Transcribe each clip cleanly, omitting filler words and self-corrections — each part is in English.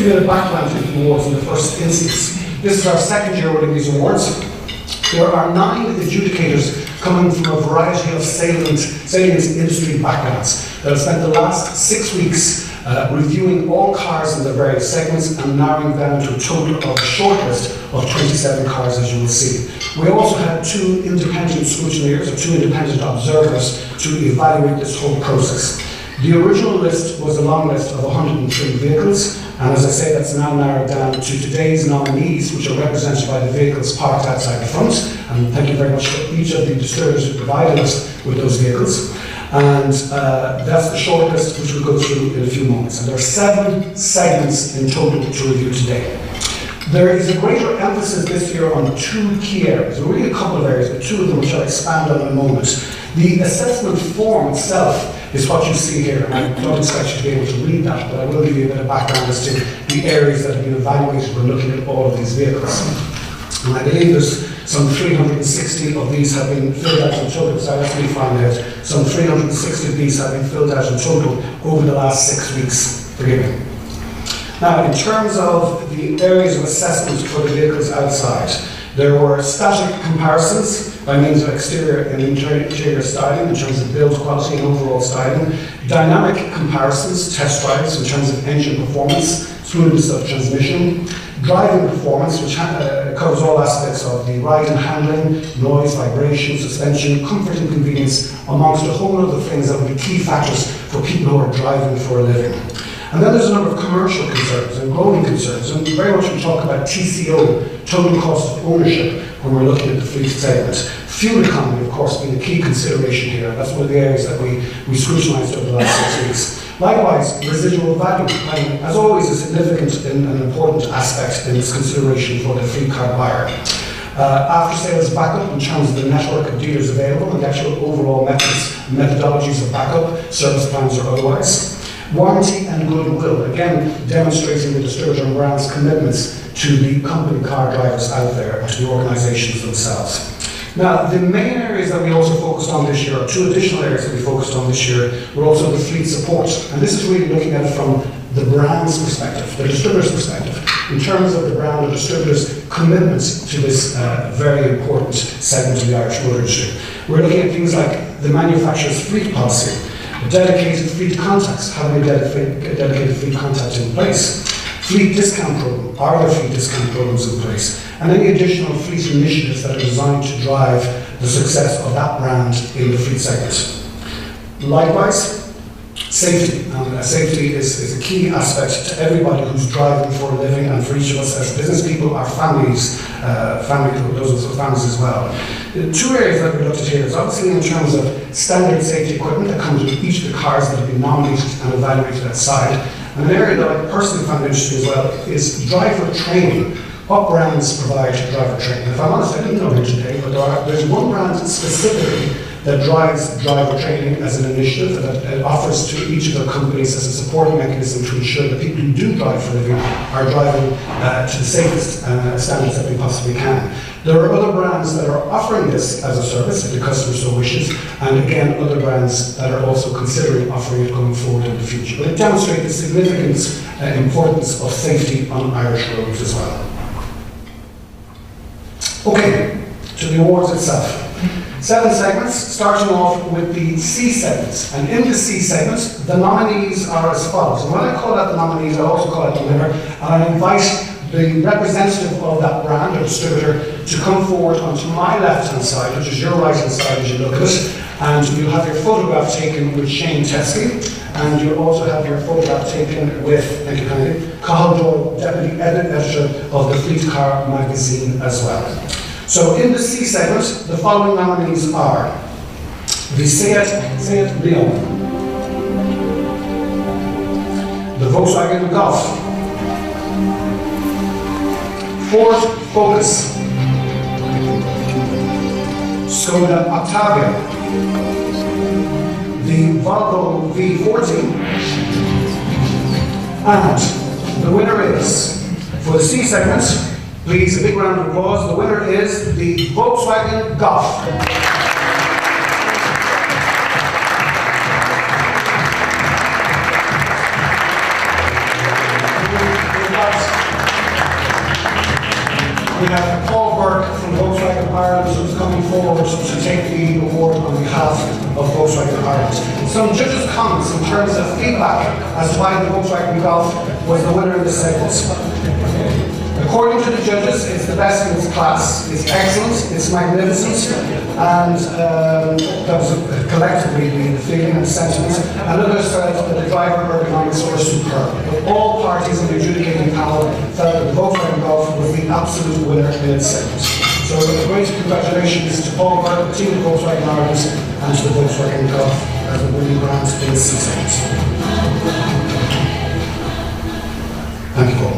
give you a background to the awards in the first instance. This is our second year winning these awards. There are 9 adjudicators coming from a variety of salient industry backgrounds that have spent the last 6 weeks reviewing all cars in the various segments and narrowing down to a total of a shortlist of 27 cars, as you will see. We also had 2 independent scrutineers, or 2 independent observers, to evaluate this whole process. The original list was a long list of 103 vehicles, and as I say, that's now narrowed down to today's nominees, which are represented by the vehicles parked outside the front. And thank you very much to each of the distributors who provided us with those vehicles. And that's the shortlist, which we'll go through in a few moments. And there are 7 segments in total to review today. There is a greater emphasis this year on 2 key areas, or really a couple of areas, but 2 of them which I'll expand on in a moment. The assessment form itself is what you see here, and I don't expect you to be able to read that, but I will give you a bit of background as to the areas that have been evaluated when looking at all of these vehicles. And I believe there's some 360 of these have been filled out in total, so that's me find out. Some 360 of these have been filled out in total over the last 6 weeks. Forgive me. Now, in terms of the areas of assessment for the vehicles outside, there were static comparisons by means of exterior and interior styling in terms of build quality and overall styling, dynamic comparisons, test drives in terms of engine performance, smoothness of transmission, driving performance, which covers all aspects of the ride and handling, noise, vibration, suspension, comfort and convenience, amongst a whole lot of things that will be key factors for people who are driving for a living. And then there's a number of commercial concerns and growing concerns, and very much we talk about TCO, total cost of ownership, when we're looking at the fleet segment. Fuel economy, of course, being a key consideration here. That's one of the areas that we scrutinised over the last 6 weeks. Likewise, residual value, as always, a significant and important aspect in this consideration for the fleet car buyer. After sales backup in terms of the network of dealers available and the actual overall methodologies of backup, service plans or otherwise. Warranty and goodwill, again demonstrating the distributor and brand's commitments to the company car drivers out there and to the organisations themselves. Now, the main areas that we also focused on this year, or 2 additional areas that we focused on this year, were also the fleet support. And this is really looking at it from the brand's perspective, the distributor's perspective, in terms of the brand or distributor's commitments to this very important segment of the Irish motor industry. We're looking at things like the manufacturer's fleet policy, dedicated fleet contacts, having a dedicated fleet contact in place, fleet discount program, are there fleet discount programs in place, and any additional fleet initiatives that are designed to drive the success of that brand in the fleet segment. Likewise, safety. Safety is a key aspect to everybody who's driving for a living, and for each of us as business people, our families, those of us with families as well. The 2 areas that we looked at here is obviously in terms of standard safety equipment that comes with each of the cars that have been nominated and evaluated outside. And an area that I personally found interesting as well is driver training. What brands provide driver training? If I'm honest, I didn't know here today, but there's one brand specifically that drives driver training as an initiative that it offers to each of the companies as a supporting mechanism to ensure that people who do drive for a living are driving to the safest standards that we possibly can. There are other brands that are offering this as a service if the customer so wishes, and again other brands that are also considering offering it going forward in the future. But it demonstrates the significant importance of safety on Irish roads as well. Okay, to the awards itself. 7 segments, starting off with the C segment. And in the C segment, the nominees are as follows. And when I call out the nominees, I also call out the winner, and I invite the representative of that brand or distributor to come forward onto my left-hand side, which is your right-hand side as you look at it, and you'll have your photograph taken with Shane Teskey, and you'll also have your photograph taken with, thank you kindly, Cathal Doyle, Deputy Editor of the Fleet Car magazine as well. So in the C segment, the following nominees are the Seat Leon, the Volkswagen Golf, Ford Focus, Skoda Octavia, the Volvo V40, and the winner is, for the C segment, please, a big round of applause. The winner is the Volkswagen Golf. we have Paul Burke from Volkswagen Ireland who's coming forward to take the award on behalf of Volkswagen Ireland. Some judges' comments in terms of feedback as to why the Volkswagen Golf was the winner in this segment. According to the judges, it's the best in its class, it's excellent, it's magnificent, and that was collectively the feeling and sentiment. And others felt that the driver ergonomics were superb. But all parties in the adjudicating panel felt that the Volkswagen Golf was the absolute winner in its segment. So a great congratulations to Paul Burke, the team of Volkswagen Ireland, and to the Volkswagen Golf as a winning brand in this segment. Thank you, Paul.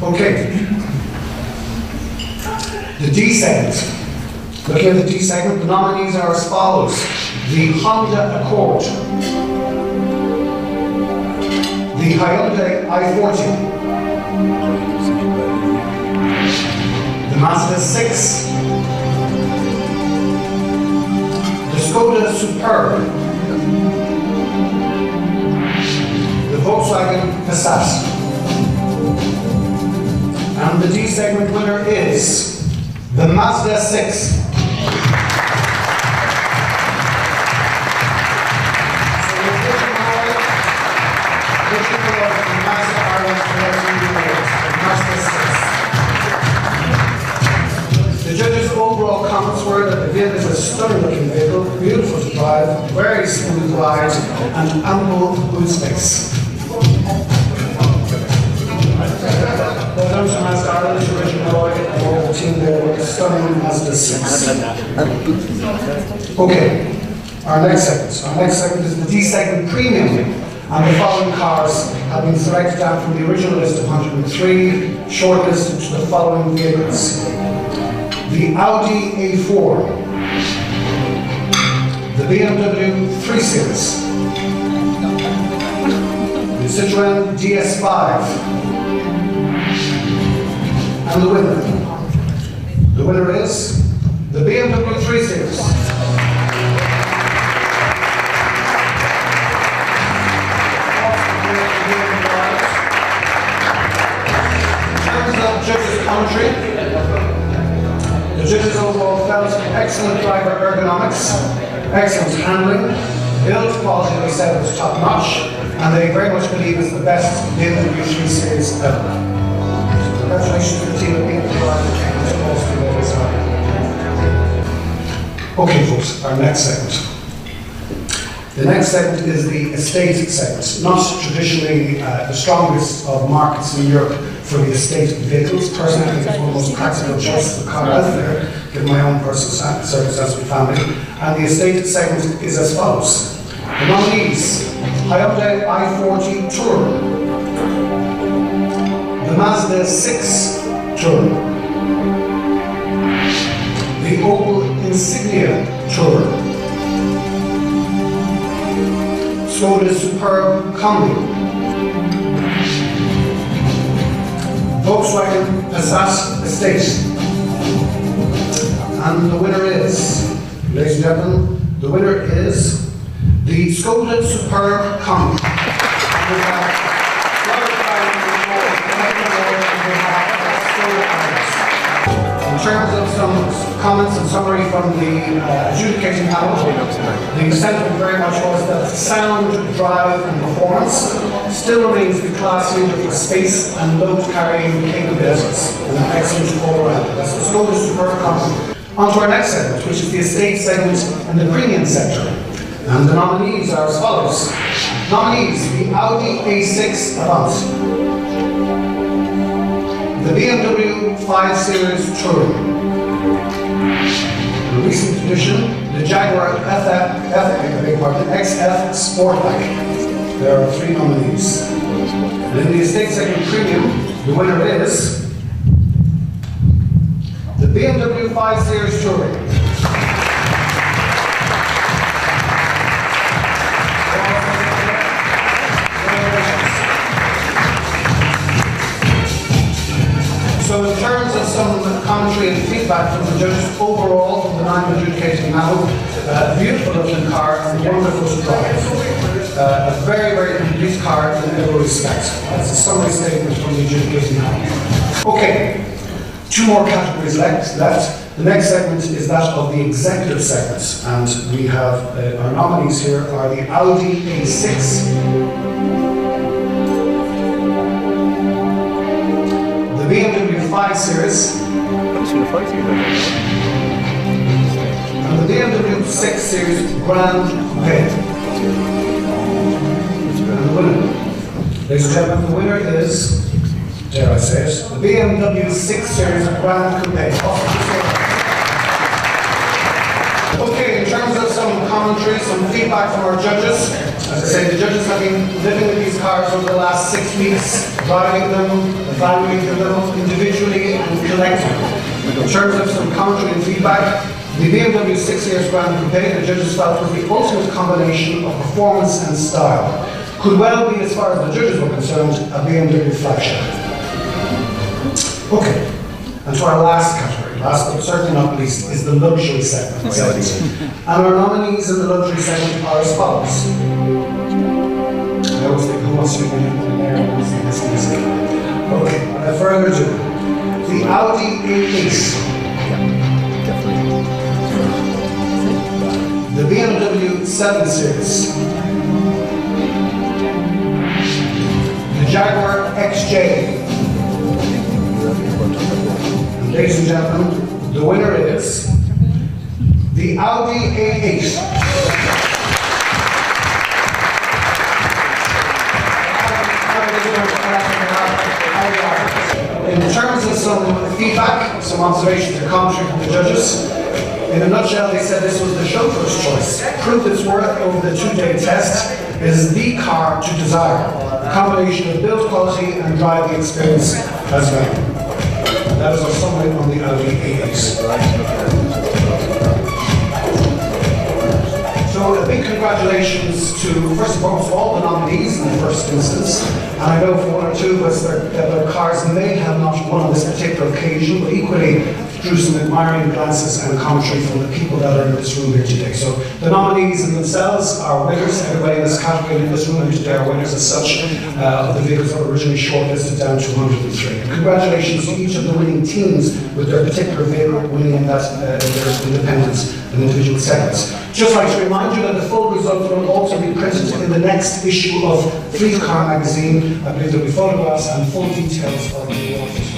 Okay. The D segment. Looking at the D segment, the nominees are as follows. The Honda Accord, the Hyundai i40, the Mazda 6, the Skoda Superb, the Volkswagen Passat. And the D segment winner is the Mazda 6. So the Mazda Mazda 6. The judges' overall comments were that the vehicle is a stunning looking vehicle, beautiful to drive, very smooth ride, and ample boot space. Well done to Mazda Ireland, to Richard and all the team there with the stunning Mazda 6. Okay, our next segment is the D segment premium, and the following cars have been selected down from the original list of 103, shortlisted to the following vehicles. The Audi A4, the BMW 3 Series, the Citroën DS5, and the winner. The winner is the BMW 3 Series. In terms of judges' commentary, the judges overall felt excellent driver ergonomics, excellent handling, build quality they said was top notch, and they very much believe it's the best BMW 3 Series ever. Congratulations to the team at Meath. Okay folks, our next segment. The next segment is the estate segment. Not traditionally the strongest of markets in Europe for the estate vehicles. Personally, I think it's one of the most practical choices of car out there, given my own personal circumstances with family. And the estate segment is as follows. The nominees: Hyundai i40 Tourer, the Mazda 6 Tourer, the Opel Insignia Tourer, Skoda Superb Combi, Volkswagen Passat Estate, and the winner is, ladies and gentlemen, the winner is the Skoda Superb Combi. In terms of some comments and summary from the adjudicating panel, the sentiment very much was that sound, drive and performance still remains the class leader for space and load carrying capabilities, and an excellent all-around. That's the Skoda Superb Combi. On to our next segment, which is the estate segment and the premium sector. And the nominees are as follows. Nominees: the Audi A6 Avant, the BMW 5 Series Touring, the recent edition, the Jaguar XF Sportback. There are 3 nominees. And in the estate segment premium, the winner is the BMW 5 Series Touring. So in terms of some commentary and feedback from the judges overall, from the 9 adjudicating panel, beautiful looking car and wonderful to drive. A very, very complete car in every respect. That's a summary statement from the adjudicating panel. Okay, two more categories left. The next segment is that of the executive segment, and we have our nominees here are the Audi A6, the BMW 5 Series, and the BMW 6 Series Grand Coupe. And the winner, ladies and gentlemen, the winner is, dare I say it, the BMW 6 Series Grand Coupe. Okay, in terms of some commentary, some feedback from our judges. As I say, the judges have been living with these cars over the last 6 weeks, driving them, evaluating them individually and collectively. In terms of some commentary and feedback, the BMW 6 Series Grand Coupe, the judges felt was the ultimate combination of performance and style. Could well be, as far as the judges were concerned, a BMW flagship. Okay, and to our last category, last but certainly not least, is the luxury segment. And our nominees in the luxury segment are as follows. I always think, who wants to be in there and sing this music? Okay, without further ado, the Audi A8. The BMW 7 Series, the Jaguar XJ, and ladies and gentlemen, the winner is the Audi A8. In terms of some feedback, some observations or commentary from the judges, in a nutshell, they said this was the chauffeur's choice. Proved its worth over the 2-day test. It is the car to desire. A combination of build quality and driving experience as well. That is our summary on the Audi A8. So a big congratulations to, first and foremost, all the nominees in the first instance. And I know for one or two of us that their cars may have not won on this particular occasion, but equally drew some admiring glances and commentary from the people that are in this room here today. So the nominees in themselves are winners. Everybody in this category in this room here today are winners as such, of the vehicles that were originally shortlisted down to 103. And congratulations to each of the winning teams with their particular vehicle winning in that their independent and individual segments. Just like to remind you that the full result will also be printed in the next issue of Fleet Car magazine. I believe there will be photographs and full details of the awards.